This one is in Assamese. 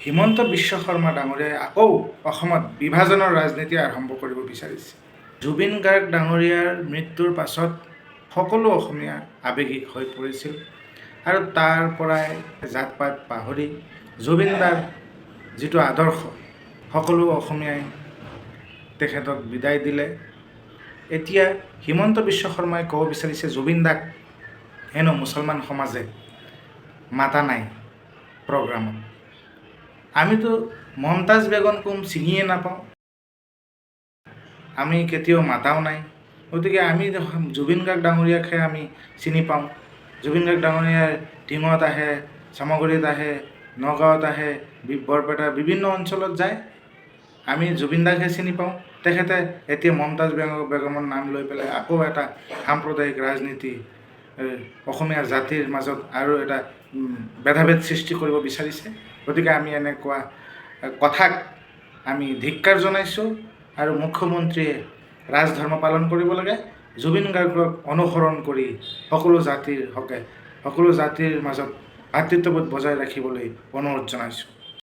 হিমন্ত বিশ্ব শৰ্মা ডাঙৰীয়াই আকৌ অসমত বিভাজনৰ ৰাজনীতি আৰম্ভ কৰিব বিচাৰিছে। জুবিন গাৰ্গ ডাঙৰীয়াৰ মৃত্যুৰ পাছত সকলো অসমীয়া আৱেগিক হৈ পৰিছিল আৰু তাৰ পৰাই জাত পাত পাহৰি জুবিনদাৰ যিটো আদৰ্শ সকলো অসমীয়াই তেখেতক বিদায় দিলে। এতিয়া হিমন্ত বিশ্ব শৰ্মাই ক'ব বিচাৰিছে জুবিনদাক হেনো মুছলমান সমাজে মাতা নাই প্ৰগ্ৰামত। আমিতো মমতাজ বেগম কোন চিনিয়ে নাপাওঁ, আমি কেতিয়াও মাতাও নাই। গতিকে আমি জুবিন গাৰ্গ ডাঙৰীয়াকহে আমি চিনি পাওঁ। জুবিন গাৰ্গ ডাঙৰীয়াই টিঙত আহে, চামগুৰিত আহে, নগাঁৱত আহে, বৰপেটা বিভিন্ন অঞ্চলত যায়। আমি জুবিন দাকহে চিনি পাওঁ। তেখেতে এতিয়া মমতাজ বেগমৰ নাম লৈ পেলাই আকৌ এটা সাম্প্ৰদায়িক ৰাজনীতি অসমীয়া জাতিৰ মাজত আৰু এটা ভেদাভেদ সৃষ্টি কৰিব বিচাৰিছে। গতিকে আমি এনেকুৱা কথাক আমি ধিক্কাৰ জনাইছোঁ আৰু মুখ্যমন্ত্ৰীয়ে ৰাজধৰ্ম পালন কৰিব লাগে। জুবিন গাৰ্গক অনুসৰণ কৰি সকলো জাতিৰ হকে সকলো জাতিৰ মাজত ভাতৃত্ববোধ বজাই ৰাখিবলৈ অনুৰোধ জনাইছোঁ।